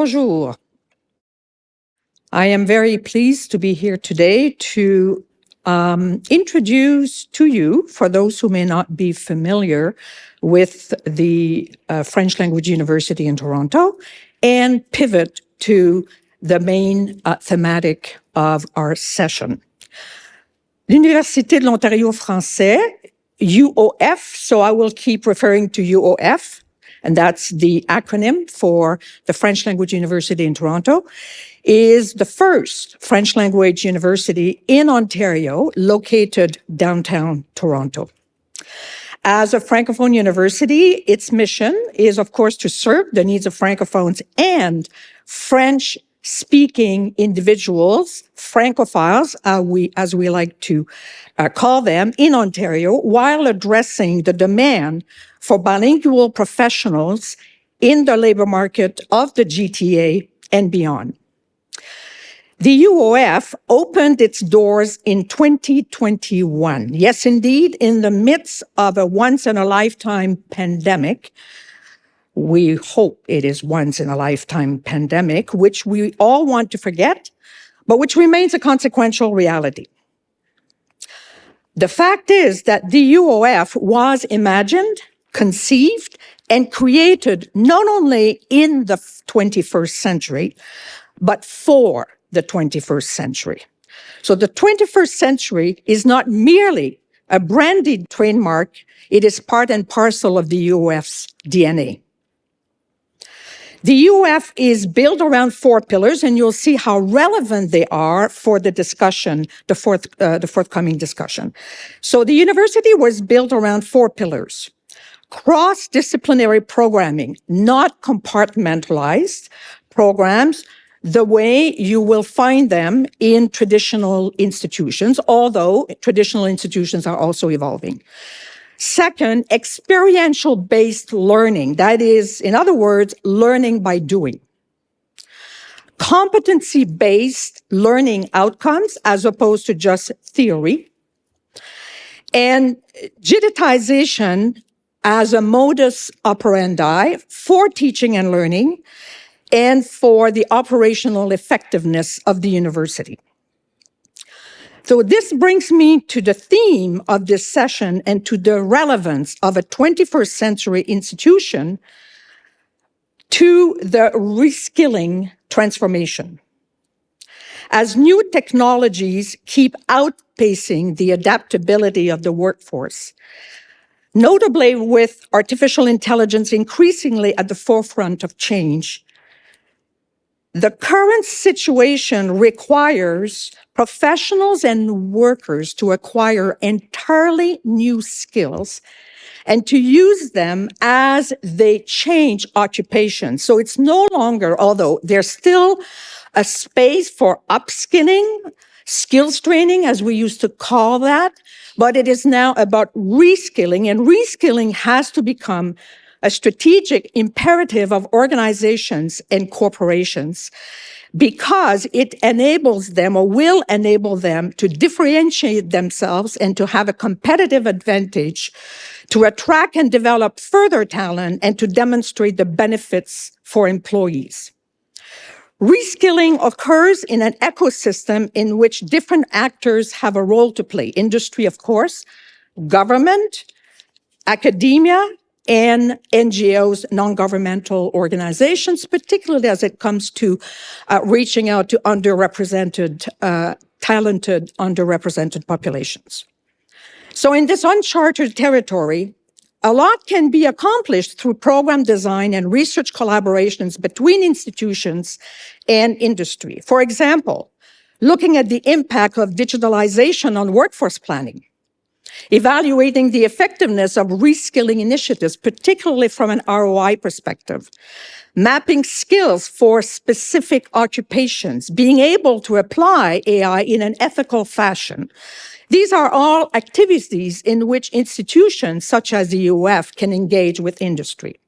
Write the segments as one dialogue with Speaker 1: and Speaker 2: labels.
Speaker 1: Bonjour. I am very pleased to be here today to introduce to you, for those who may not be familiar with the French Language University in Toronto, and pivot to the main thematic of our session. L'Université de l'Ontario français, UOF, so I will keep referring to UOF, and that's the acronym for the French Language University in Toronto, is the first French language university in Ontario located downtown Toronto. As a Francophone university, its mission is, of course, to serve the needs of Francophones and French-speaking individuals, Francophiles, as we like to call them, in Ontario, while addressing the demand for bilingual professionals in the labor market of the GTA and beyond. The UOF opened its doors in 2021. Yes, indeed, in the midst of a once-in-a-lifetime pandemic. We hope it is once-in-a-lifetime pandemic, which we all want to forget, but which remains a consequential reality. The fact is that the UOF was imagined, conceived, and created not only in the 21st century, but for the 21st century. So the 21st century is not merely a branded trademark, it is part and parcel of the UOF's DNA. The UOF is built around 4 pillars, and you'll see how relevant they are for the discussion, the forthcoming discussion. So the university was built around 4 pillars. Cross-disciplinary programming, not compartmentalized programs, the way you will find them in traditional institutions, although traditional institutions are also evolving. Second, experiential-based learning. That is, in other words, learning by doing. Competency-based learning outcomes as opposed to just theory. And digitization as a modus operandi for teaching and learning and for the operational effectiveness of the university. So this brings me to the theme of this session and to the relevance of a 21st century institution to the reskilling transformation. As new technologies keep outpacing the adaptability of the workforce, notably with artificial intelligence increasingly at the forefront of change, the current situation requires professionals and workers to acquire entirely new skills and to use them as they change occupations. So it's no longer, although there's still a space for upskilling, skills training, as we used to call that, but it is now about reskilling, and reskilling has to become a strategic imperative of organizations and corporations because it enables them or will enable them to differentiate themselves and to have a competitive advantage, to attract and develop further talent, and to demonstrate the benefits for employees. Reskilling occurs in an ecosystem in which different actors have a role to play. Industry, of course, government, academia, and NGOs, non-governmental organizations, particularly as it comes to reaching out to underrepresented, talented, underrepresented populations. So in this uncharted territory, a lot can be accomplished through program design and research collaborations between institutions and industry. For example, looking at the impact of digitalization on workforce planning, evaluating the effectiveness of reskilling initiatives, particularly from an ROI perspective, mapping skills for specific occupations, being able to apply AI in an ethical fashion. These are all activities in which institutions such as the UOF can engage with industry.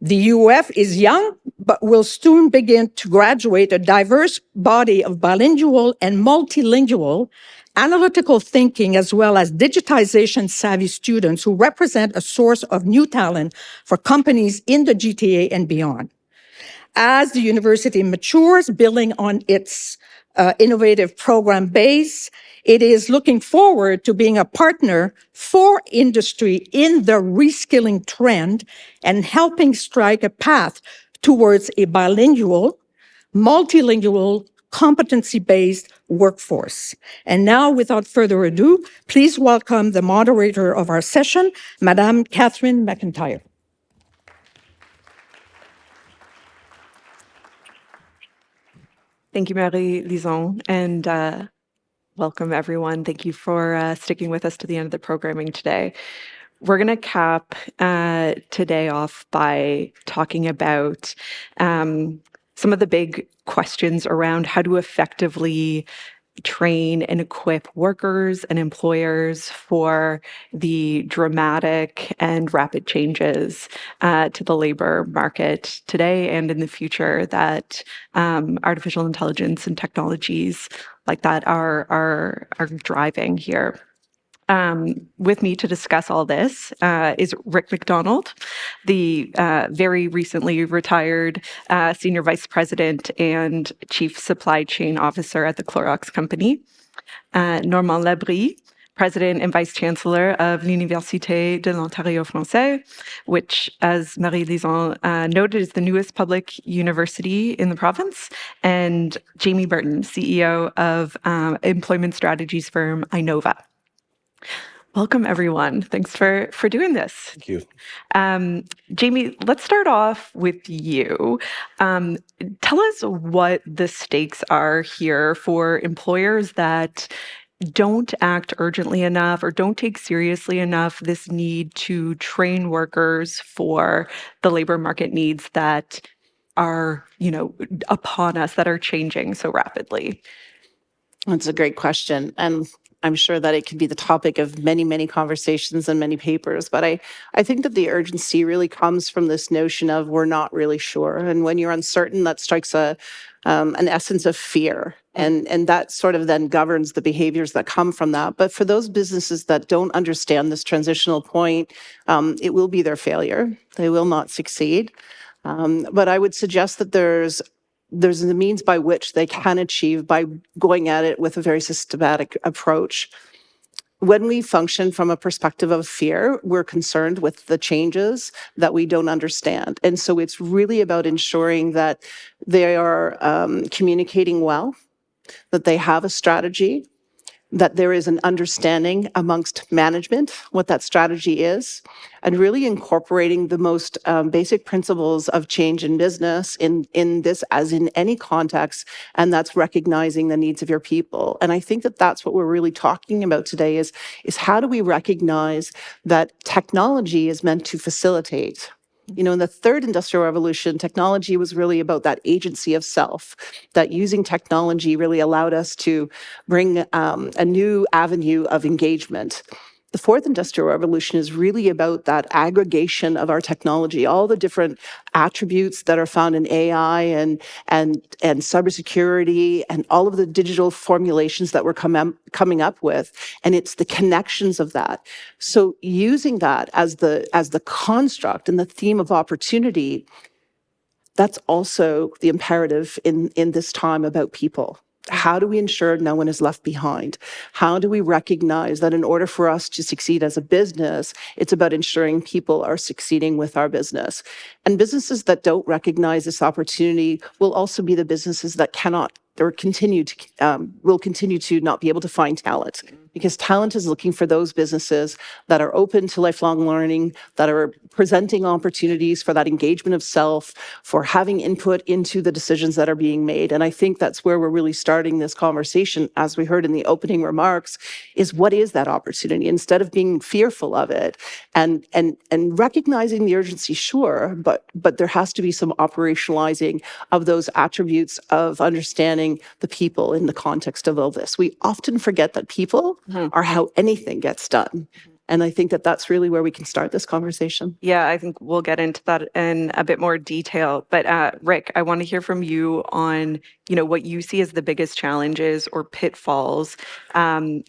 Speaker 1: The UOF is young, but will soon begin to graduate a diverse body of bilingual and multilingual analytical thinking as well as digitization-savvy students who represent a source of new talent for companies in the GTA and beyond. As the university matures, building on its innovative program base, it is looking forward to being a partner for industry in the reskilling trend and helping strike a path towards a bilingual, multilingual, competency-based workforce. And now, without further ado, please welcome the moderator of our session, Madame Catherine McIntyre.
Speaker 2: Thank you, Marie-Lison, and welcome everyone. Thank you for sticking with us to the end of the programming today. We're going to cap today off by talking about some of the big questions around how to effectively train and equip workers and employers for the dramatic and rapid changes to the labor market today and in the future that artificial intelligence and technologies like that are driving here. With me to discuss all this is Rick McDonald, the very recently retired Senior Vice President and Chief Supply Chain Officer at the Clorox Company, Normand Labrie, President and Vice Chancellor of l'Université de l'Ontario Français, which, as Marie-Lison noted, is the newest public university in the province, and Jamie Burton, CEO of employment strategies firm INNoVA. Welcome, everyone. Thanks for doing this.
Speaker 3: Thank you.
Speaker 2: Jamie, let's start off with you. Tell us what the stakes are here for employers that don't act urgently enough or don't take seriously enough this need to train workers for the labor market needs that are, upon us, that are changing so rapidly.
Speaker 4: That's a great question. And I'm sure that it could be the topic of many, many conversations and many papers. But I think that the urgency really comes from this notion of we're not really sure. And when you're uncertain, that strikes an essence of fear. And that sort of then governs the behaviors that come from that. But for those businesses that don't understand this transitional point, it will be their failure. They will not succeed. But I would suggest that there's the means by which they can achieve by going at it with a very systematic approach. When we function from a perspective of fear, we're concerned with the changes that we don't understand. And so it's really about ensuring that they are communicating well, that they have a strategy, that there is an understanding amongst management what that strategy is, and really incorporating the most basic principles of change in business in this as in any context, and that's recognizing the needs of your people. And I think that that's what we're really talking about today is how do we recognize that technology is meant to facilitate. In the third industrial revolution, technology was really about that agency of self, that using technology really allowed us to bring a new avenue of engagement. The fourth industrial revolution is really about that aggregation of our technology, all the different attributes that are found in AI and cybersecurity and all of the digital formulations that we're coming up with. And it's the connections of that. So using that as the construct and the theme of opportunity, that's also the imperative in this time about people. How do we ensure no one is left behind? How do we recognize that in order for us to succeed as a business, it's about ensuring people are succeeding with our business? And businesses that don't recognize this opportunity will also be the businesses that cannot or will continue to not be able to find talent, because talent is looking for those businesses that are open to lifelong learning, that are presenting opportunities for that engagement of self, for having input into the decisions that are being made. And I think that's where we're really starting this conversation, as we heard in the opening remarks, is what is that opportunity? Instead of being fearful of it and recognizing the urgency, sure, but there has to be some operationalizing of those attributes of understanding the people in the context of all this. We often forget that people are how anything gets done. And I think that that's really where we can start this conversation.
Speaker 2: Yeah, I think we'll get into that in a bit more detail. But Rick, I want to hear from you on, what you see as the biggest challenges or pitfalls when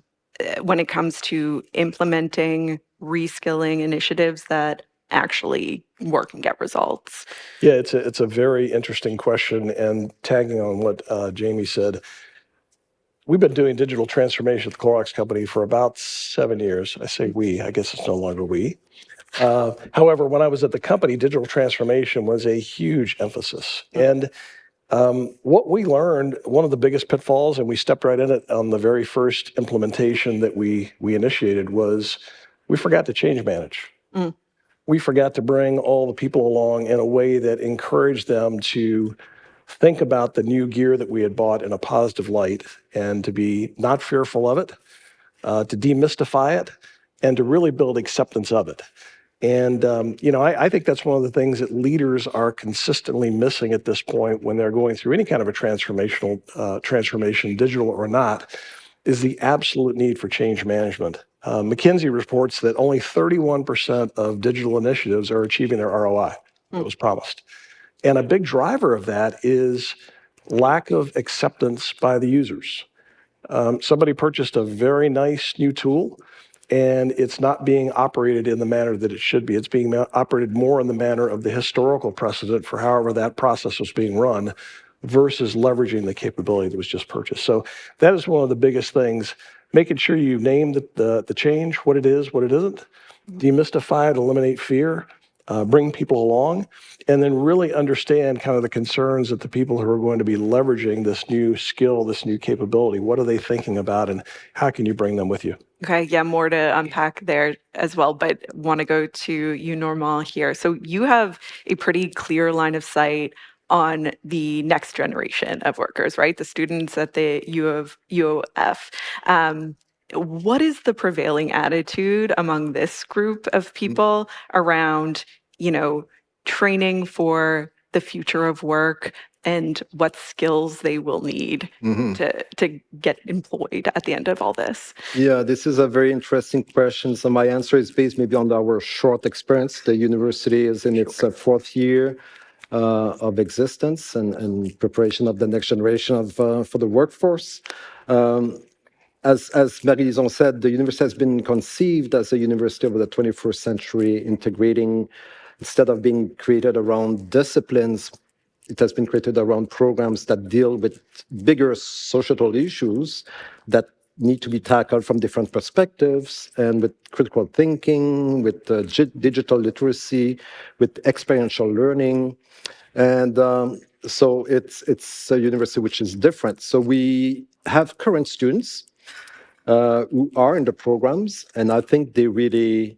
Speaker 2: it comes to implementing reskilling initiatives that actually work and get results?
Speaker 3: Yeah, it's a very interesting question. And tagging on what Jamie said, we've been doing digital transformation at the Clorox company for about 7 years. I say we, I guess it's no longer we. However, when I was at the company, digital transformation was a huge emphasis. And what we learned, one of the biggest pitfalls, and we stepped right in it on the very first implementation that we initiated, was we forgot to change manage. We forgot to bring all the people along in a way that encouraged them to think about the new gear that we had bought in a positive light and to be not fearful of it, to demystify it, and to really build acceptance of it. And, I think that's one of the things that leaders are consistently missing at this point when they're going through any kind of a transformation, digital or not, is the absolute need for change management. McKinsey reports that only 31% of digital initiatives are achieving their ROI that was promised. And a big driver of that is lack of acceptance by the users. Somebody purchased a very nice new tool, and it's not being operated in the manner that it should be. It's being operated more in the manner of the historical precedent for however that process was being run versus leveraging the capability that was just purchased. So that is one of the biggest things, making sure you name the change, what it is, what it isn't, demystify it, eliminate fear, bring people along, and then really understand kind of the concerns that the people who are going to be leveraging this new skill, this new capability, what are they thinking about, and how can you bring them with you?
Speaker 2: Okay, yeah, more to unpack there as well, but want to go to you, Normal, here. So you have a pretty clear line of sight on the next generation of workers, right? The students at the UOF. What is the prevailing attitude among this group of people around, training for the future of work and what skills they will need to get employed at the end of all this?
Speaker 5: Yeah, this is a very interesting question. So my answer is based maybe on our short experience. The university is in its fourth year of existence and preparation of the next generation of for the workforce. As Marie-Lison said, the university has been conceived as a university of the 21st century, integrating, instead of being created around disciplines, it has been created around programs that deal with bigger societal issues that need to be tackled from different perspectives, and with critical thinking, with digital literacy, with experiential learning. And so it's a university which is different. So we have current students who are in the programs, and I think the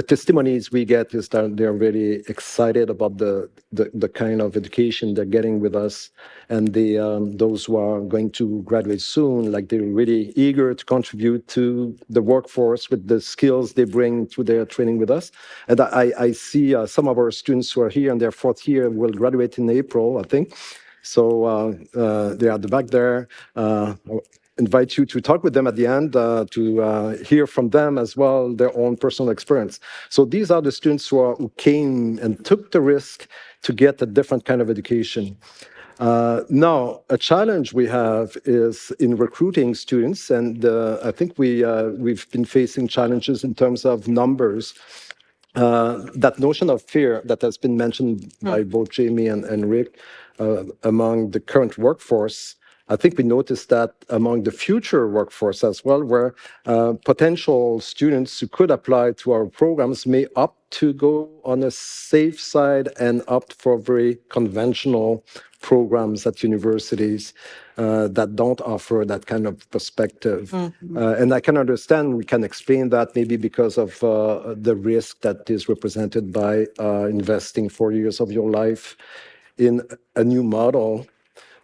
Speaker 5: testimonies we get is that they're really excited about the kind of education they're getting with us, and those who are going to graduate soon, like they're really eager to contribute to the workforce with the skills they bring to their training with us. And I see some of our students who are here in their fourth year will graduate in April, I think. So they're at the back there. Invite you to talk with them at the end to hear from them as well, their own personal experience. So these are the students who came and took the risk to get a different kind of education. Now, a challenge we have is in recruiting students, and I think we've been facing challenges in terms of numbers. That notion of fear that has been mentioned by both Jamie and Rick among the current workforce, I think we noticed that among the future workforce as well, where potential students who could apply to our programs may opt to go on a safe side and opt for very conventional programs at universities that don't offer that kind of perspective. And I can understand, we can explain that maybe because of the risk that is represented by investing 4 years of your life in a new model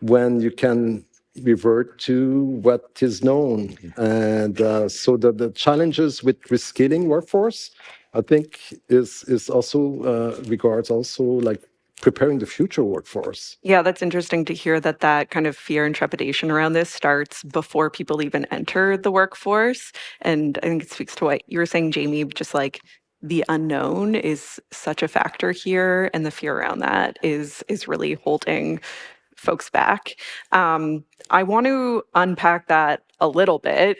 Speaker 5: when you can revert to what is known. And so the challenges with reskilling workforce, I think, is also regards also like preparing the future workforce.
Speaker 2: Yeah, that's interesting to hear that kind of fear and trepidation around this starts before people even enter the workforce. And I think it speaks to what you were saying, Jamie, just like the unknown is such a factor here, and the fear around that is really holding folks back. I want to unpack that a little bit.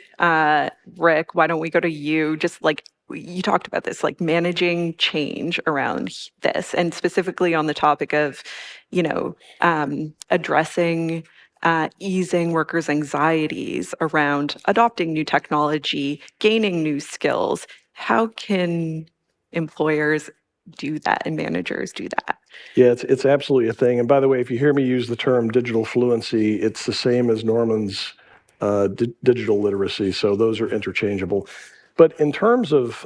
Speaker 2: Rick, why don't we go to you? Just like you talked about this, like managing change around this, and specifically on the topic of, addressing, easing workers' anxieties around adopting new technology, gaining new skills. How can employers do that and managers do that?
Speaker 3: Yeah, it's absolutely a thing. And by the way, if you hear me use the term digital fluency, it's the same as Norman's digital literacy. So those are interchangeable. But in terms of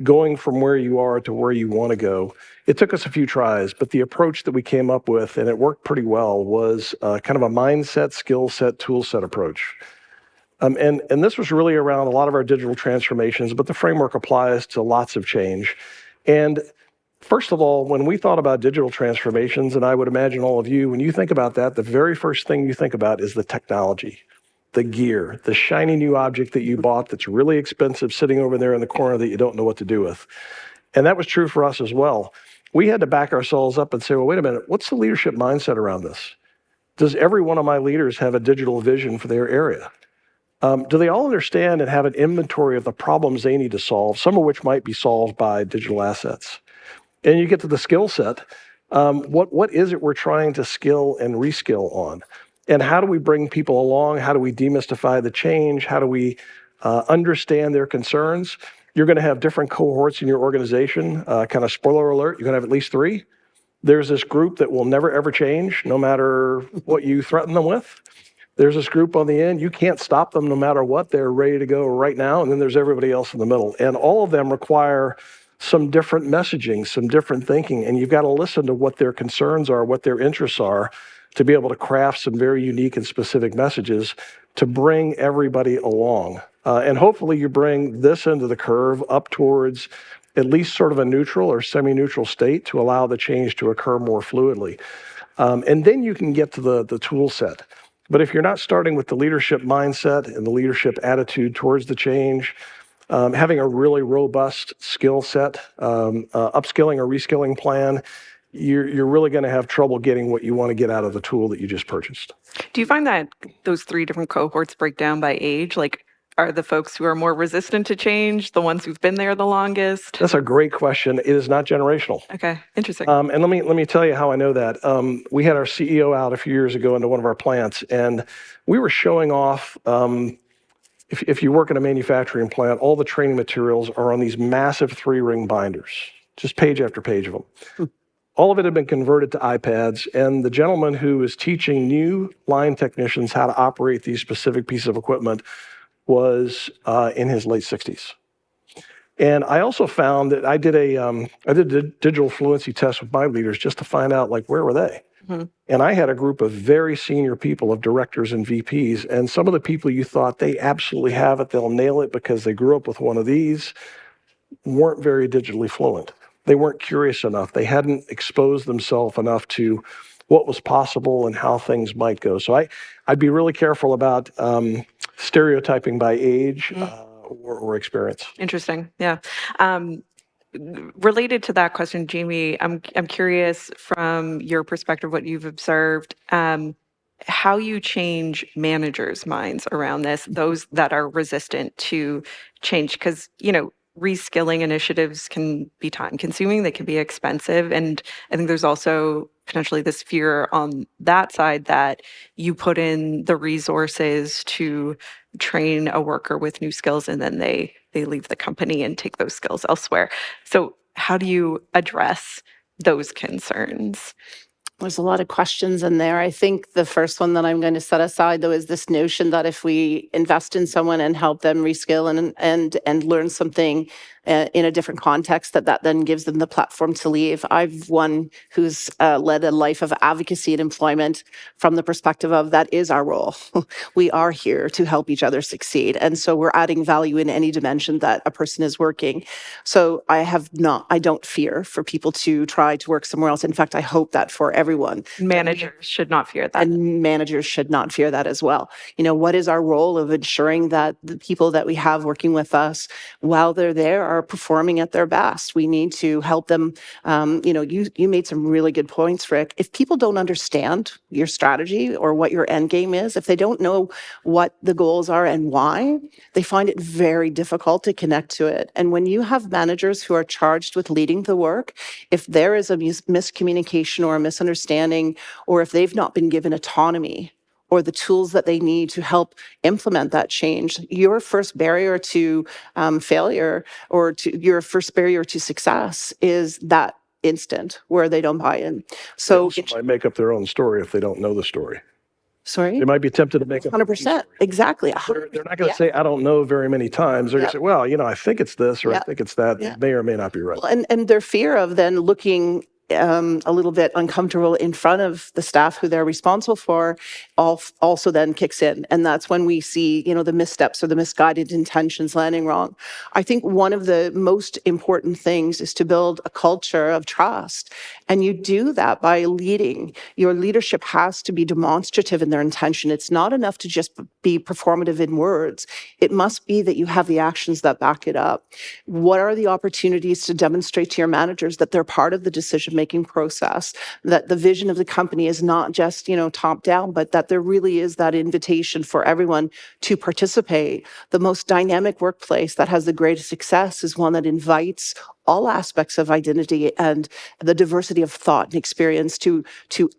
Speaker 3: going from where you are to where you want to go, it took us a few tries, but the approach that we came up with, and it worked pretty well, was kind of a mindset, skill set, tool set approach. And this was really around a lot of our digital transformations, but the framework applies to lots of change. And first of all, when we thought about digital transformations, and I would imagine all of you, when you think about that, the very first thing you think about is the technology, the gear, the shiny new object that you bought that's really expensive sitting over there in the corner that you don't know what to do with. And that was true for us as well. We had to back ourselves up and say, well, wait a minute, what's the leadership mindset around this? Does every one of my leaders have a digital vision for their area? Do they all understand and have an inventory of the problems they need to solve, some of which might be solved by digital assets? And you get to the skill set. What is it we're trying to skill and reskill on? And how do we bring people along? How do we demystify the change? How do we understand their concerns? You're going to have different cohorts in your organization. Kind of spoiler alert, you're going to have at least 3. There's this group that will never, ever change, no matter what you threaten them with. There's this group on the end, you can't stop them no matter what. They're ready to go right now. And then there's everybody else in the middle. And all of them require some different messaging, some different thinking, and you've got to listen to what their concerns are, what their interests are, to be able to craft some very unique and specific messages to bring everybody along. And hopefully you bring this end of the curve up towards at least sort of a neutral or semi-neutral state to allow the change to occur more fluidly. And then you can get to the tool set. But if you're not starting with the leadership mindset and the leadership attitude towards the change, having a really robust skill set, upskilling or reskilling plan, you're really going to have trouble getting what you want to get out of the tool that you just purchased.
Speaker 2: Do you find that those 3 different cohorts break down by age? Like, are the folks who are more resistant to change the ones who've been there the longest?
Speaker 3: That's a great question. It is not generational.
Speaker 2: Okay, interesting.
Speaker 3: And let me tell you how I know that. We had our CEO out a few years ago into one of our plants, and we were showing off. If you work in a manufacturing plant, all the training materials are on these massive 3-ring binders, just page after page of them. All of it had been converted to iPads, and the gentleman who was teaching new line technicians how to operate these specific pieces of equipment was in his late 60s. And I also found that I did a digital fluency test with my leaders just to find out, like, where were they? Mm-hmm. And I had a group of very senior people, of directors and VPs, and some of the people you thought they absolutely have it, they'll nail it because they grew up with one of these, weren't very digitally fluent. They weren't curious enough. They hadn't exposed themselves enough to what was possible and how things might go. So I'd be really careful about stereotyping by age or experience.
Speaker 2: Interesting. Yeah. Related to that question, Jamie, I'm curious from your perspective, what you've observed, how you change managers' minds around this, those that are resistant to change, because, reskilling initiatives can be time consuming, they can be expensive. And I think there's also potentially this fear on that side that you put in the resources to train a worker with new skills and then they leave the company and take those skills elsewhere. So how do you address those concerns?
Speaker 4: There's a lot of questions in there. I think the first one that I'm going to set aside, though, is this notion that if we invest in someone and help them reskill and learn something in a different context, that then gives them the platform to leave. I've one who's led a life of advocacy and employment from the perspective of that is our role. We are here to help each other succeed. And so we're adding value in any dimension that a person is working. So I don't fear for people to try to work somewhere else. In fact, I hope that for everyone.
Speaker 2: Managers should not fear that.
Speaker 4: And managers should not fear that as well. What is our role of ensuring that the people that we have working with us while they're there are performing at their best. We need to help them. You made some really good points, Rick. If people don't understand your strategy or what your end game is, if they don't know what the goals are and why, they find it very difficult to connect to it. And when you have managers who are charged with leading the work, if there is a miscommunication or a misunderstanding, or if they've not been given autonomy or the tools that they need to help implement that change, your first barrier to failure, or to your first barrier to success, is that instant where they don't buy in.
Speaker 3: They
Speaker 4: So,
Speaker 3: also might make up their own story if they don't know the story.
Speaker 4: sorry?
Speaker 3: They might be tempted to make up their own
Speaker 4: 100%.
Speaker 3: story.
Speaker 4: Exactly.
Speaker 3: They're not going to say, I don't know very many times. They're going to say, well, I think it's this, or I think it's that. It may or may not be right.
Speaker 4: Well, and their fear of then looking a little bit uncomfortable in front of the staff who they're responsible for also then kicks in. And that's when we see, the missteps or the misguided intentions landing wrong. I think one of the most important things is to build a culture of trust. And you do that by leading. Your leadership has to be demonstrative in their intention. It's not enough to just be performative in words. It must be that you have the actions that back it up. What are the opportunities to demonstrate to your managers that they're part of the decision-making process, that the vision of the company is not just, top down, but that there really is that invitation for everyone to participate. The most dynamic workplace that has the greatest success is one that invites all aspects of identity and the diversity of thought and experience to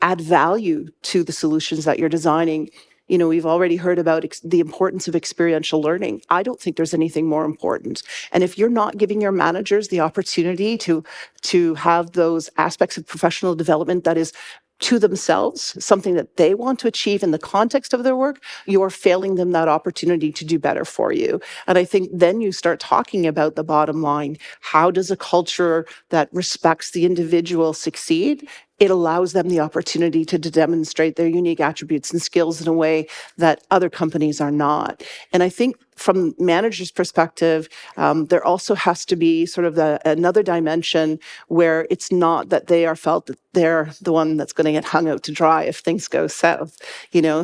Speaker 4: add value to the solutions that you're designing. We've already heard about the importance of experiential learning. I don't think there's anything more important. And if you're not giving your managers the opportunity to have those aspects of professional development that is to themselves, something that they want to achieve in the context of their work, you're failing them that opportunity to do better for you. And I think then you start talking about the bottom line. How does a culture that respects the individual succeed? It allows them the opportunity to demonstrate their unique attributes and skills in a way that other companies are not. And I think from managers' perspective, there also has to be sort of another dimension where it's not that they are felt that they're the one that's going to get hung out to dry if things go south.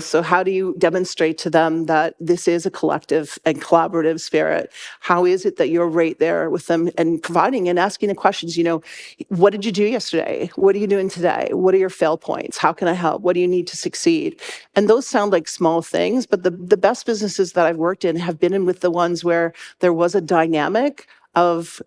Speaker 4: So how do you demonstrate to them that this is a collective and collaborative spirit? How is it that you're right there with them and providing and asking the questions, what did you do yesterday? What are you doing today? What are your fail points? How can I help? What do you need to succeed? And those sound like small things, but the best businesses that I've worked in have been in with the ones where there was a dynamic of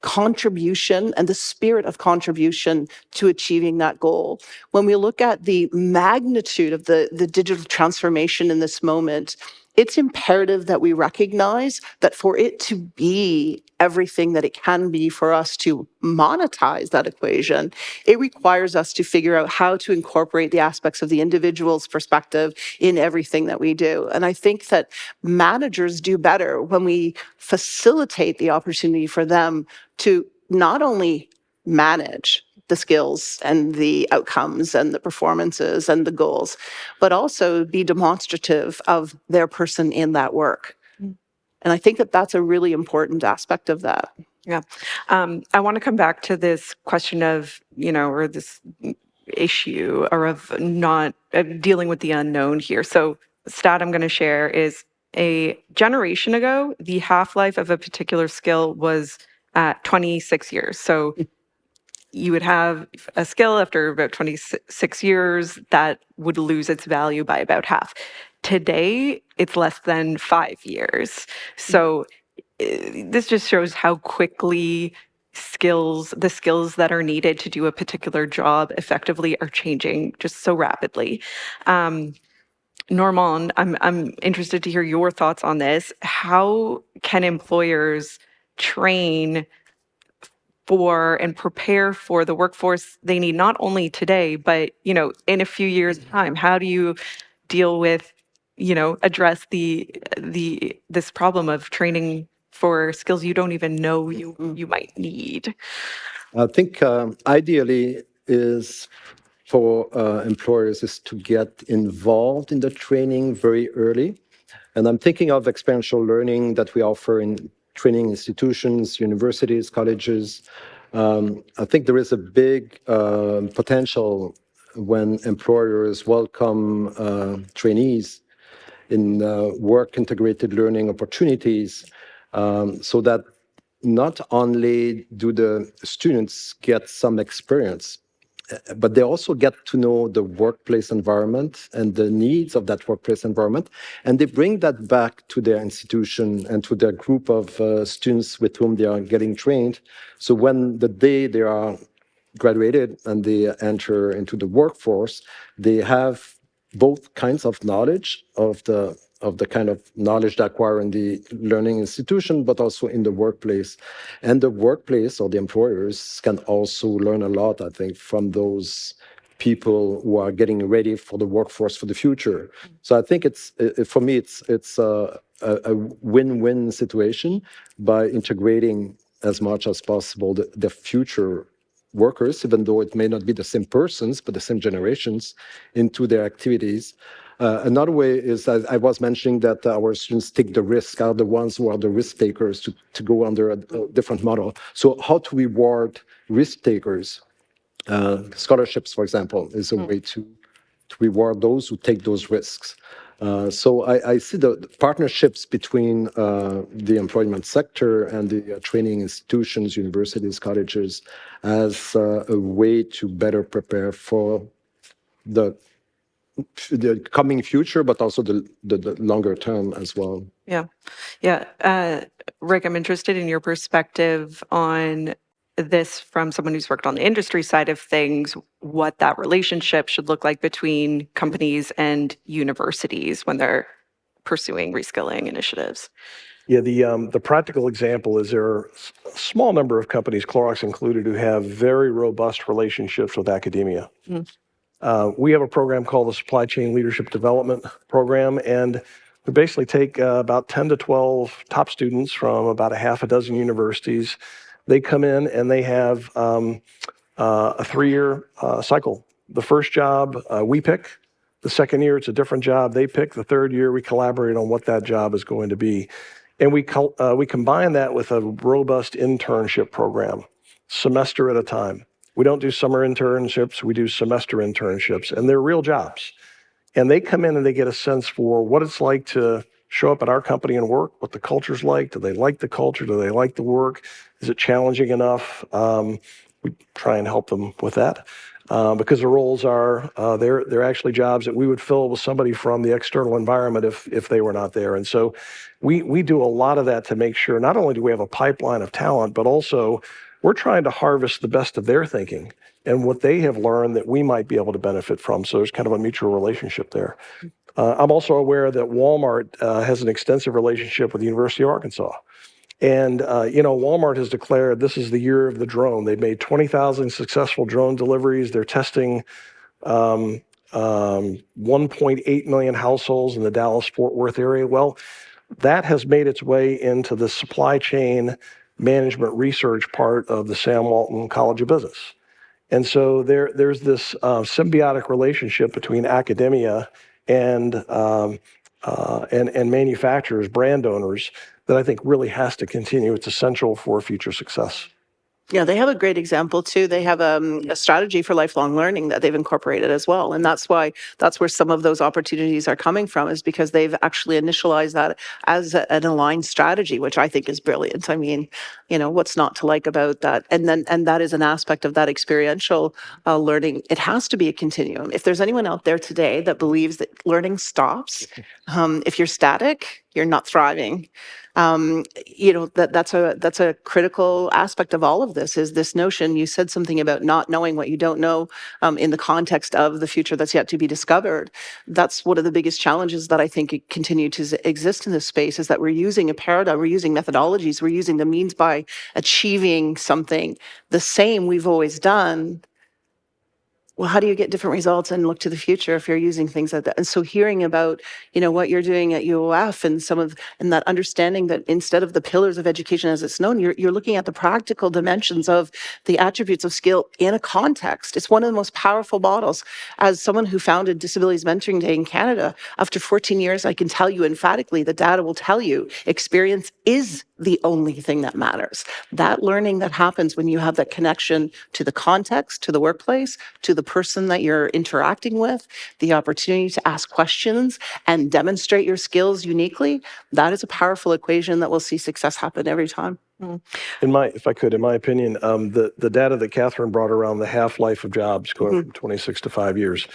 Speaker 4: contribution and the spirit of contribution to achieving that goal. When we look at the magnitude of the digital transformation in this moment, it's imperative that we recognize that for it to be everything that it can be, for us to monetize that equation, it requires us to figure out how to incorporate the aspects of the individual's perspective in everything that we do. And I think that managers do better when we facilitate the opportunity for them to not only manage the skills and the outcomes and the performances and the goals, but also be demonstrative of their person in that work. And I think that that's a really important aspect of that.
Speaker 2: Yeah. I want to come back to this question of, or this issue or of not dealing with the unknown here. So the stat I'm going to share is a generation ago, the half-life of a particular skill was 26 years. So you would have a skill after about 26 years that would lose its value by about half. Today, it's less than 5 years. So this just shows how quickly the skills that are needed to do a particular job effectively are changing just so rapidly. Normand, I'm interested to hear your thoughts on this. How can employers train for and prepare for the workforce they need, not only today, but, in a few years' time? How do you deal with, address this problem of training for skills you don't even know you might need?
Speaker 5: I think ideally is for employers is to get involved in the training very early. And I'm thinking of experiential learning that we offer in training institutions, universities, colleges. I think there is a big potential when employers welcome trainees in work integrated learning opportunities, so that not only do the students get some experience, but they also get to know the workplace environment and the needs of that workplace environment, and they bring that back to their institution and to their group of students with whom they are getting trained. So when the day they are graduated and they enter into the workforce, they have both kinds of knowledge of the kind of knowledge they acquire in the learning institution, but also in the workplace. And the workplace or the employers can also learn a lot, I think, from those people who are getting ready for the workforce for the future. So I think for me, it's a win-win situation by integrating as much as possible the future workers, even though it may not be the same persons, but the same generations, into their activities. Another way is, as I was mentioning, that our students take the risk, are the ones who are the risk takers to go under a different model. So how to reward risk takers? Scholarships, for example, is a way to reward those who take those risks. So I see the partnerships between the employment sector and the training institutions, universities, colleges, as a way to better prepare for the coming future, but also the longer term as well.
Speaker 2: Yeah. Yeah. Rick, I'm interested in your perspective on this from someone who's worked on the industry side of things, what that relationship should look like between companies and universities when they're pursuing reskilling initiatives.
Speaker 3: Yeah, the practical example is there are a small number of companies, Clorox included, who have very robust relationships with academia. We have a program called the Supply Chain Leadership Development Program, and we basically take about 10 to 12 top students from about a half a dozen universities. They come in and they have a 3-year cycle. The first job we pick. The second year, it's a different job they pick. The third year, we collaborate on what that job is going to be. And we combine that with a robust internship program, semester at a time. We don't do summer internships, we do semester internships, and they're real jobs. And they come in and they get a sense for what it's like to show up at our company and work, what the culture's like. Do they like the culture? Do they like the work? Is it challenging enough? We try and help them with that. Because the roles are, they're actually jobs that we would fill with somebody from the external environment if they were not there. And so we do a lot of that to make sure not only do we have a pipeline of talent, but also we're trying to harvest the best of their thinking and what they have learned that we might be able to benefit from. So there's kind of a mutual relationship there. I'm also aware that Walmart has an extensive relationship with the University of Arkansas. And, Walmart has declared this is the year of the drone. They've made 20,000 successful drone deliveries. They're testing 1.8 million households in the Dallas-Fort Worth area. Well, that has made its way into the supply chain management research part of the Sam Walton College of Business. And so there's this symbiotic relationship between academia and manufacturers, brand owners, that I think really has to continue. It's essential for future success.
Speaker 4: Yeah, they have a great example too. They have a strategy for lifelong learning that they've incorporated as well. And that's where some of those opportunities are coming from, is because they've actually initialized that as an aligned strategy, which I think is brilliant. I mean, what's not to like about that? And that is an aspect of that experiential learning. It has to be a continuum. If there's anyone out there today that believes that learning stops, if you're static, you're not thriving. That's a critical aspect of all of this, is this notion. You said something about not knowing what you don't know in the context of the future that's yet to be discovered. That's one of the biggest challenges that I think continue to exist in this space, is that we're using a paradigm, we're using methodologies, we're using the means by achieving something the same we've always done. Well, how do you get different results and look to the future if you're using things like that? And so hearing about, what you're doing at UOF and that understanding that instead of the pillars of education as it's known, you're looking at the practical dimensions of the attributes of skill in a context. It's one of the most powerful models. As someone who founded Disabilities Mentoring Day in Canada, after 14 years, I can tell you emphatically, the data will tell you, experience is the only thing that matters. That learning that happens when you have that connection to the context, to the workplace, to the person that you're interacting with, the opportunity to ask questions and demonstrate your skills uniquely, that is a powerful equation that will see success happen every time.
Speaker 3: In my opinion, the data that Catherine brought around the half-life of jobs going from 26 to 5 years,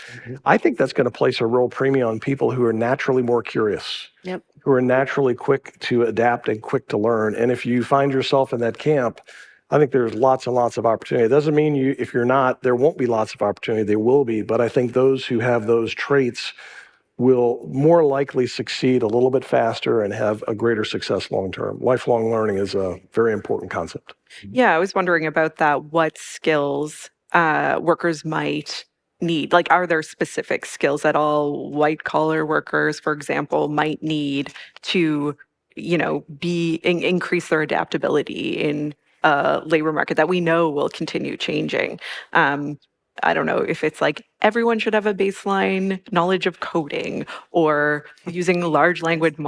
Speaker 3: I think that's going to place a real premium on people who are naturally more curious,
Speaker 4: Yep.
Speaker 3: who are naturally quick to adapt and quick to learn. And if you find yourself in that camp, I think there's lots and lots of opportunity. It doesn't mean if you're not, there won't be lots of opportunity. There will be. But I think those who have those traits will more likely succeed a little bit faster and have a greater success long term. Lifelong learning is a very important concept.
Speaker 2: Yeah, I was wondering about that. What skills workers might need? Like, are there specific skills that all white collar workers, for example, might need to, increase their adaptability in a labor market that we know will continue changing? I don't know if it's like everyone should have a baseline knowledge of coding or using large language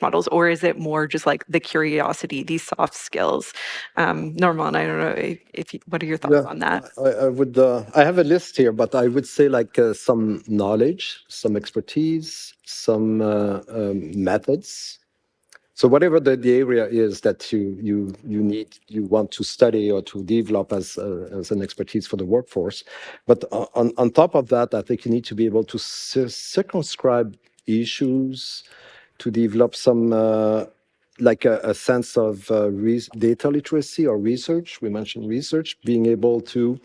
Speaker 2: models, or is it more just like the curiosity, these soft skills? Norman, I don't know what are your thoughts on that?
Speaker 5: I would. I have a list here, but I would say like some knowledge, some expertise, some methods. So whatever the area is that you want to study or to develop as an expertise for the workforce, but on top of that, I think you need to be able to circumscribe issues, to develop some like a sense of data literacy or research. We mentioned research, being able to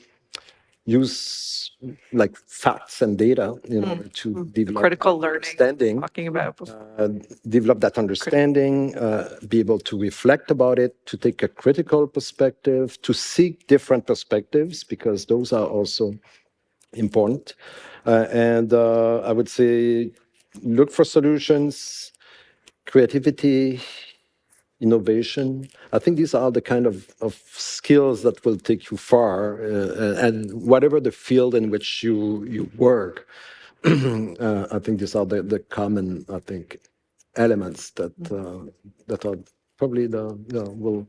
Speaker 5: use like facts and data in order to develop
Speaker 2: Critical learning,
Speaker 5: understanding,
Speaker 2: talking about
Speaker 5: develop that understanding, be able to reflect about it, to take a critical perspective, to seek different perspectives, because those are also important. And I would say look for solutions, creativity, innovation. I think these are the kind of skills that will take you far, and whatever the field in which you work, I think these are the common, I think, elements that are probably will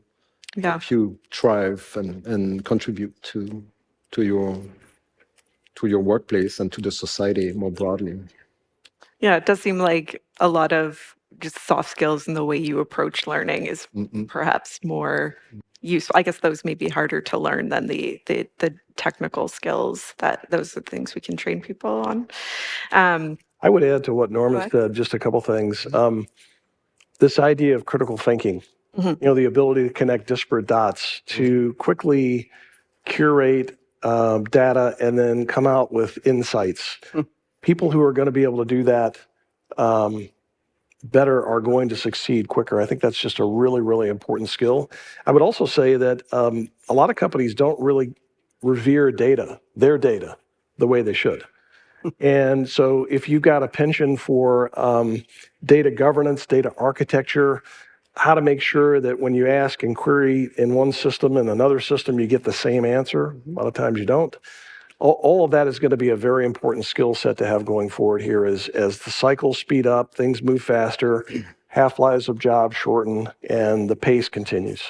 Speaker 5: help you thrive and contribute to your workplace and to the society more broadly.
Speaker 2: Yeah, it does seem like a lot of just soft skills and the way you approach learning is perhaps more useful. I guess those may be harder to learn than the technical skills. That those are things we can train people on.
Speaker 3: I would add to what Norman said just a couple things. This idea of critical thinking, the ability to connect disparate dots, to quickly curate data and then come out with insights. People who are going to be able to do that better are going to succeed quicker. I think that's just a really, really important skill. I would also say that a lot of companies don't really revere their data, the way they should. And so if you've got a penchant for data governance, data architecture, how to make sure that when you ask and query in one system and another system, you get the same answer. A lot of times you don't. All of that is going to be a very important skill set to have going forward here as the cycles speed up, things move faster, half-lives of jobs shorten, and the pace continues.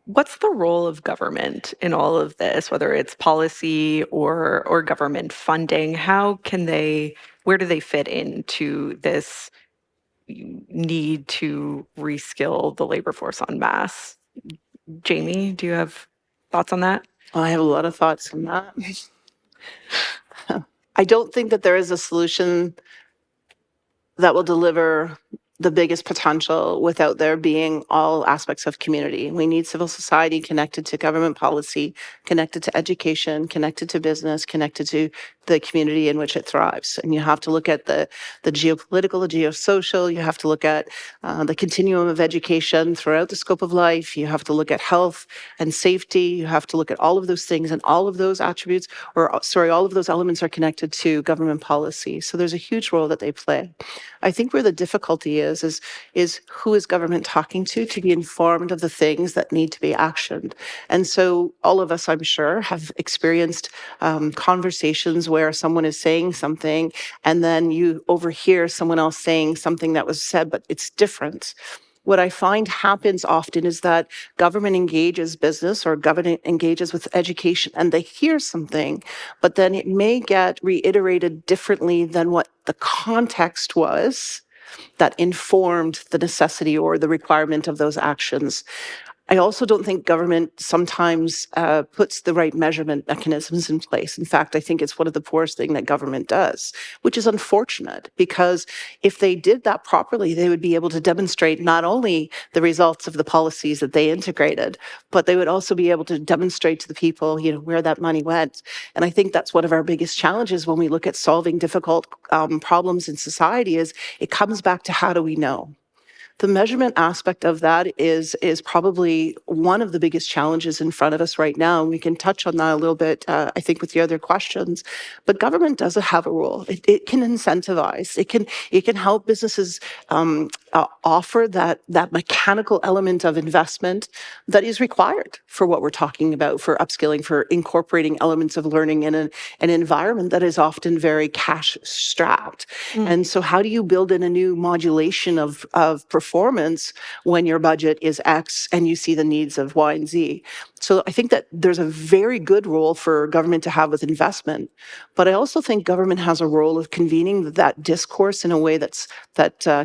Speaker 2: What's the role of government in all of this, whether it's policy or government funding? Where do they fit into this need to reskill the labor force en masse? Jamie, do you have thoughts on that?
Speaker 4: I have a lot of thoughts on that. I don't think that there is a solution that will deliver the biggest potential without there being all aspects of community. We need civil society connected to government policy, connected to education, connected to business, connected to the community in which it thrives. And you have to look at the geopolitical, the geosocial, you have to look at the continuum of education throughout the scope of life, you have to look at health and safety, you have to look at all of those things, and all of those attributes, all of those elements are connected to government policy. So there's a huge role that they play. I think where the difficulty is who is government talking to be informed of the things that need to be actioned. And so all of us, I'm sure, have experienced conversations where someone is saying something and then you overhear someone else saying something that was said, but it's different. What I find happens often is that government engages business or government engages with education and they hear something, but then it may get reiterated differently than what the context was that informed the necessity or the requirement of those actions. I also don't think government sometimes puts the right measurement mechanisms in place. In fact, I think it's one of the poorest things that government does, which is unfortunate because if they did that properly, they would be able to demonstrate not only the results of the policies that they integrated, but they would also be able to demonstrate to the people, where that money went. And I think that's one of our biggest challenges when we look at solving difficult problems in society is it comes back to how do we know? The measurement aspect of that is probably one of the biggest challenges in front of us right now. And we can touch on that a little bit, I think, with the other questions. But government doesn't have a role. It can incentivize. It can help businesses offer that mechanical element of investment that is required for what we're talking about, for upskilling, for incorporating elements of learning in an environment that is often very cash strapped. And so how do you build in a new modulation of performance when your budget is X and you see the needs of Y and Z? So I think that there's a very good role for government to have with investment, but I also think government has a role of convening that discourse in a way that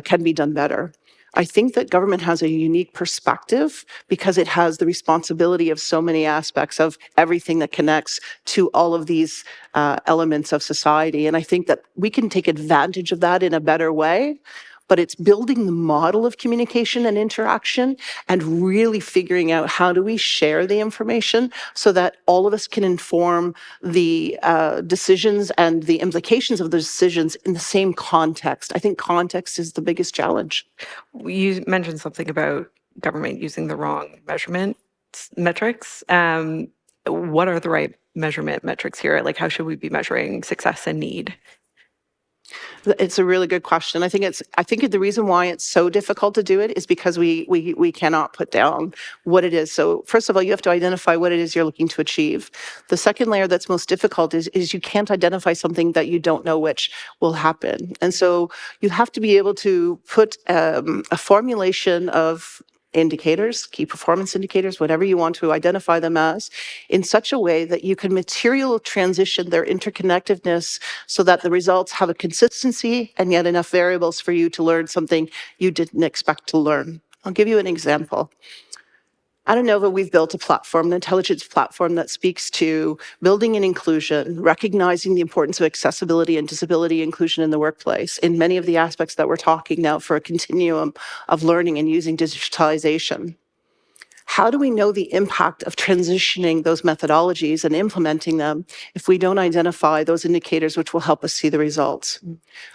Speaker 4: can be done better. I think that government has a unique perspective because it has the responsibility of so many aspects of everything that connects to all of these elements of society. And I think that we can take advantage of that in a better way. But it's building the model of communication and interaction and really figuring out how do we share the information so that all of us can inform the decisions and the implications of the decisions in the same context. I think context is the biggest challenge.
Speaker 2: You mentioned something about government using the wrong measurement metrics. What are the right measurement metrics here? Like, how should we be measuring success and need?
Speaker 4: It's a really good question. I think the reason why it's so difficult to do it is because we cannot put down what it is. So first of all, you have to identify what it is you're looking to achieve. The second layer that's most difficult is you can't identify something that you don't know which will happen. And so you have to be able to put a formulation of indicators, key performance indicators, whatever you want to identify them as, in such a way that you can material transition their interconnectedness so that the results have a consistency and yet enough variables for you to learn something you didn't expect to learn. I'll give you an example. At INNoVA, we've built a platform, an intelligence platform that speaks to building in inclusion, recognizing the importance of accessibility and disability inclusion in the workplace in many of the aspects that we're talking now for a continuum of learning and using digitalization. How do we know the impact of transitioning those methodologies and implementing them if we don't identify those indicators which will help us see the results?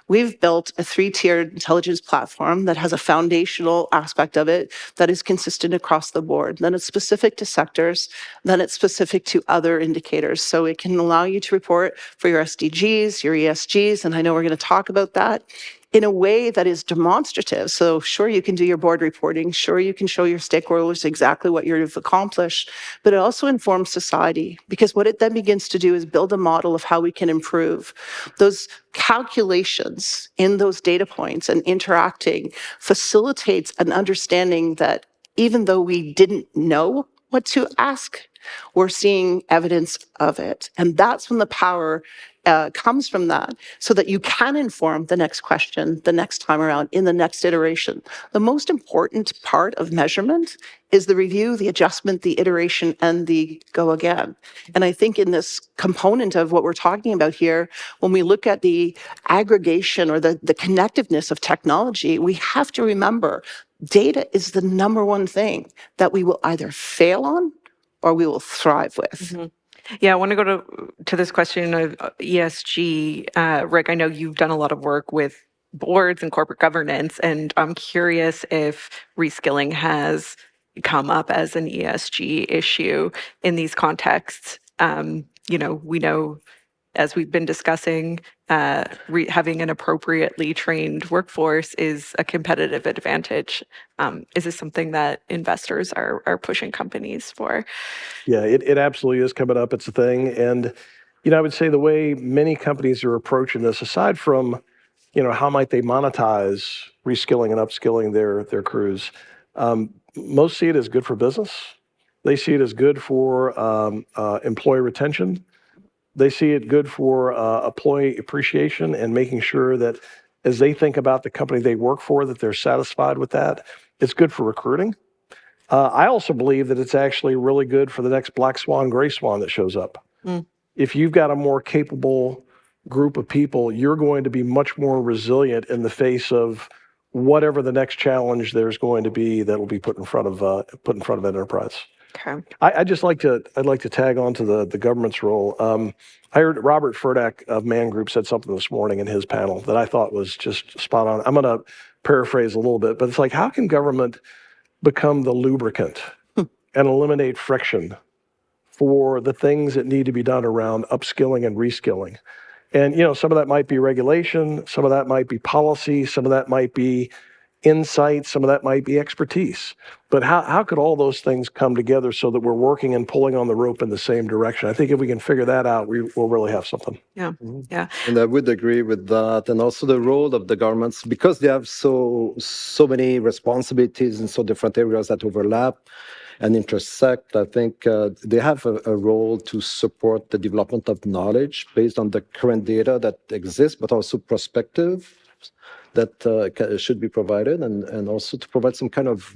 Speaker 4: We've built a 3-tiered intelligence platform that has a foundational aspect of it that is consistent across the board. Then it's specific to sectors, then it's specific to other indicators. So it can allow you to report for your SDGs, your ESGs, and I know we're going to talk about that, in a way that is demonstrative. So sure, you can do your board reporting, sure, you can show your stakeholders exactly what you've accomplished, but it also informs society, because what it then begins to do is build a model of how we can improve. Those calculations in those data points and interacting facilitates an understanding that even though we didn't know what to ask, we're seeing evidence of it. And that's when the power comes from that, so that you can inform the next question, the next time around, in the next iteration. The most important part of measurement is the review, the adjustment, the iteration, and the go again. And I think in this component of what we're talking about here, when we look at the aggregation or the connectiveness of technology, we have to remember data is the number one thing that we will either fail on or we will thrive with.
Speaker 2: Mm-hmm. Yeah, I want to go to this question of ESG. Rick, I know you've done a lot of work with boards and corporate governance, and I'm curious if reskilling has come up as an ESG issue in these contexts. We know, as we've been discussing, having an appropriately trained workforce is a competitive advantage. Is this something that investors are pushing companies for?
Speaker 3: Yeah, it absolutely is coming up. It's a thing. And, I would say the way many companies are approaching this, aside from, how might they monetize reskilling and upskilling their crews, Most see it as good for business. They see it as good for employee retention. They see it good for employee appreciation and making sure that as they think about the company they work for, that they're satisfied with that. It's good for recruiting. I also believe that it's actually really good for the next black swan, gray swan that shows up. If you've got a more capable group of people, you're going to be much more resilient in the face of whatever the next challenge there's going to be that will be put in front of an enterprise.
Speaker 2: Okay.
Speaker 3: I'd like to tag on to the government's role. I heard Robert Furdak of Man Group said something this morning in his panel that I thought was just spot on. I'm going to paraphrase a little bit, but it's like, how can government become the lubricant and eliminate friction for the things that need to be done around upskilling and reskilling? And, some of that might be regulation, some of that might be policy, some of that might be insight, some of that might be expertise. But how could all those things come together so that we're working and pulling on the rope in the same direction? I think if we can figure that out, we'll really have something.
Speaker 2: Yeah. Yeah.
Speaker 5: And I would agree with that. And also the role of the governments, because they have so many responsibilities in so different areas that overlap and intersect. I think they have a role to support the development of knowledge based on the current data that exists, but also prospective that should be provided, and also to provide some kind of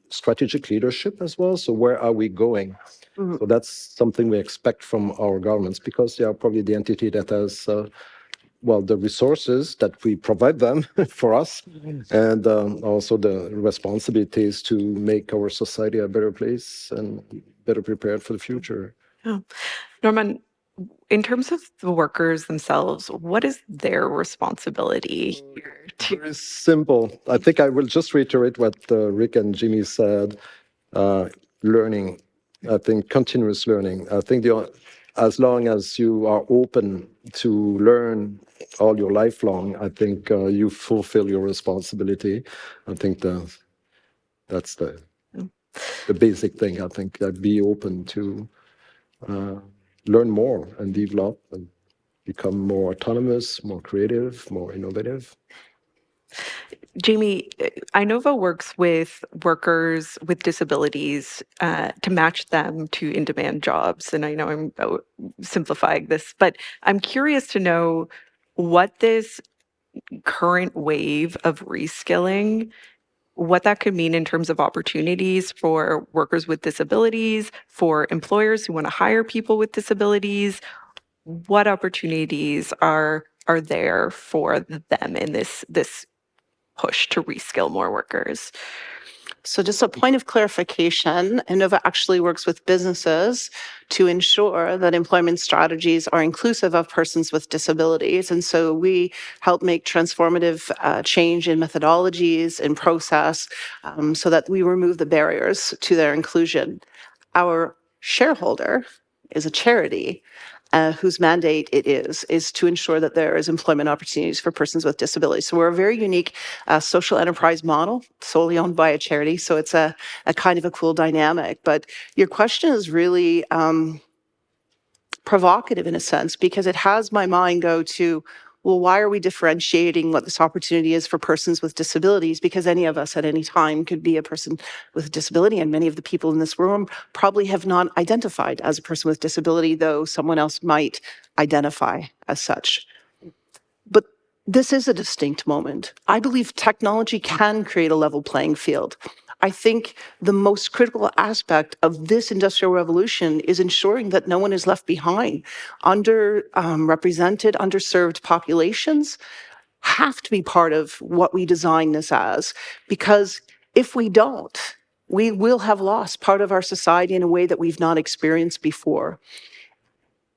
Speaker 5: strategic leadership as well. So where are we going? So that's something we expect from our governments, because they are probably the entity that has the resources that we provide them for us, and also the responsibilities to make our society a better place and better prepared for the future.
Speaker 2: Yeah. Norman, in terms of the workers themselves, what is their responsibility here?
Speaker 5: Very simple. I think I will just reiterate what Rick and Jimmy said. Learning, I think continuous learning. I think as long as you are open to learn all your lifelong, I think you fulfill your responsibility. I think that's the basic thing. I think that be open to learn more and develop and become more autonomous, more creative, more innovative.
Speaker 2: Jamie, INNoVA works with workers with disabilities to match them to in-demand jobs. And I know I'm simplifying this, but I'm curious to know what this current wave of reskilling, what that could mean in terms of opportunities for workers with disabilities, for employers who want to hire people with disabilities. What opportunities are there for them in this push to reskill more workers?
Speaker 4: So just a point of clarification, INNoVA actually works with businesses to ensure that employment strategies are inclusive of persons with disabilities. And so we help make transformative change in methodologies and process so that we remove the barriers to their inclusion. Our shareholder is a charity whose mandate it is to ensure that there is employment opportunities for persons with disabilities. So we're a very unique social enterprise model, solely owned by a charity. So it's a kind of a cool dynamic. But your question is really provocative in a sense, because it has my mind go to, well, why are we differentiating what this opportunity is for persons with disabilities? Because any of us at any time could be a person with a disability, and many of the people in this room probably have not identified as a person with disability, though someone else might identify as such. But this is a distinct moment. I believe technology can create a level playing field. I think the most critical aspect of this industrial revolution is ensuring that no one is left behind. Underrepresented, underserved populations have to be part of what we design this as, because if we don't, we will have lost part of our society in a way that we've not experienced before.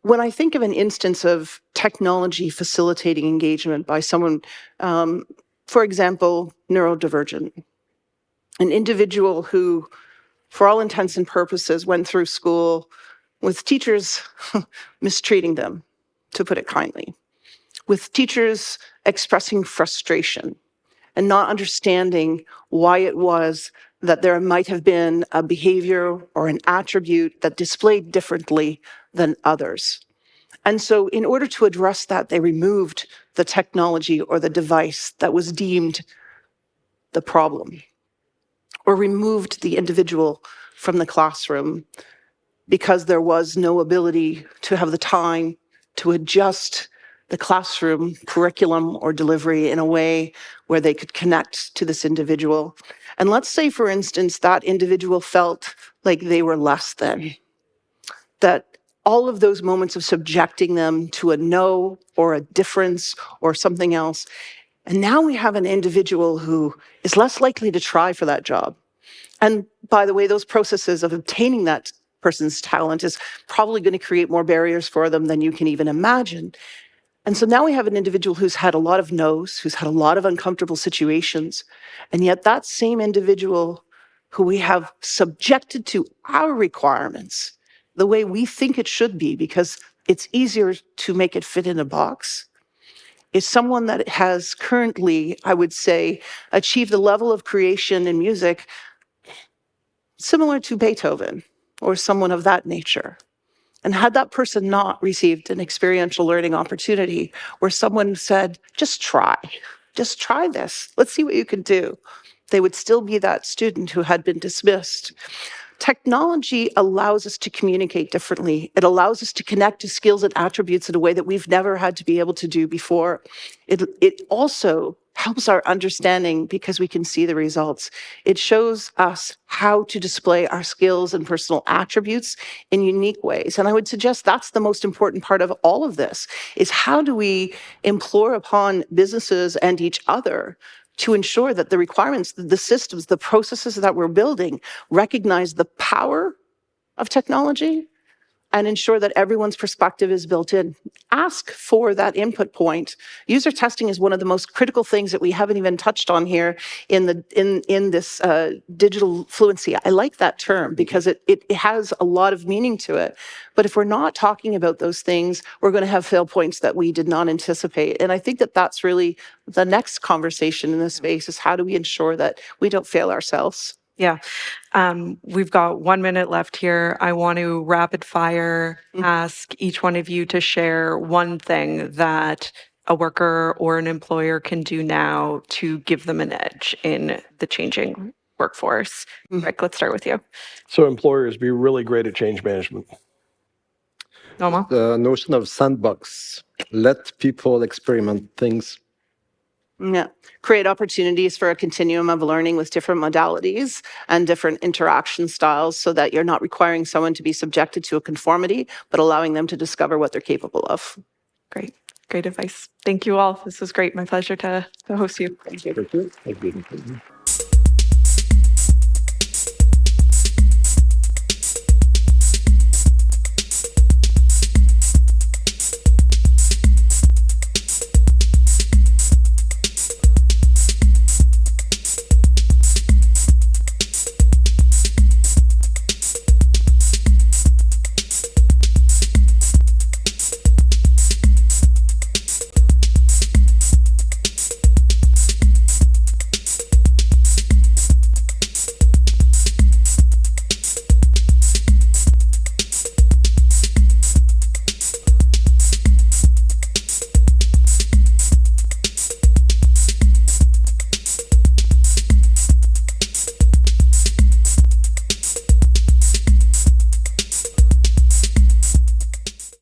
Speaker 4: When I think of an instance of technology facilitating engagement by someone, for example, neurodivergent, an individual who, for all intents and purposes, went through school with teachers mistreating them, to put it kindly, with teachers expressing frustration and not understanding why it was that there might have been a behavior or an attribute that displayed differently than others. And so in order to address that, they removed the technology or the device that was deemed the problem, or removed the individual from the classroom because there was no ability to have the time to adjust the classroom curriculum or delivery in a way where they could connect to this individual. And let's say, for instance, that individual felt like they were less than, that all of those moments of subjecting them to a no or a difference or something else. And now we have an individual who is less likely to try for that job. And by the way, those processes of obtaining that person's talent is probably going to create more barriers for them than you can even imagine. And so now we have an individual who's had a lot of no's, who's had a lot of uncomfortable situations, and yet that same individual who we have subjected to our requirements, the way we think it should be, because it's easier to make it fit in a box, is someone that has currently, I would say, achieved a level of creation in music similar to Beethoven or someone of that nature. And had that person not received an experiential learning opportunity where someone said, just try this, let's see what you can do, they would still be that student who had been dismissed. Technology allows us to communicate differently. It allows us to connect to skills and attributes in a way that we've never had to be able to do before. It also helps our understanding because we can see the results. It shows us how to display our skills and personal attributes in unique ways. And I would suggest that's the most important part of all of this, is how do we implore upon businesses and each other to ensure that the requirements, the systems, the processes that we're building recognize the power of technology and ensure that everyone's perspective is built in. Ask for that input point. User testing is one of the most critical things that we haven't even touched on here in this digital fluency. I like that term because it has a lot of meaning to it. But if we're not talking about those things, we're going to have fail points that we did not anticipate. And I think that that's really the next conversation in this space, is how do we ensure that we don't fail ourselves?
Speaker 2: Yeah. We've got 1 minute left here. I want to rapid fire ask each one of you to share one thing that a worker or an employer can do now to give them an edge in the changing workforce. Rick, let's start with you.
Speaker 3: So employers, be really great at change management.
Speaker 2: Noma?
Speaker 5: The notion of sandbox, let people experiment things.
Speaker 4: Yeah, create opportunities for a continuum of learning with different modalities and different interaction styles so that you're not requiring someone to be subjected to a conformity, but allowing them to discover what they're capable of.
Speaker 2: Great. Great advice. Thank you all. This was great. My pleasure to host you.
Speaker 3: Thank you.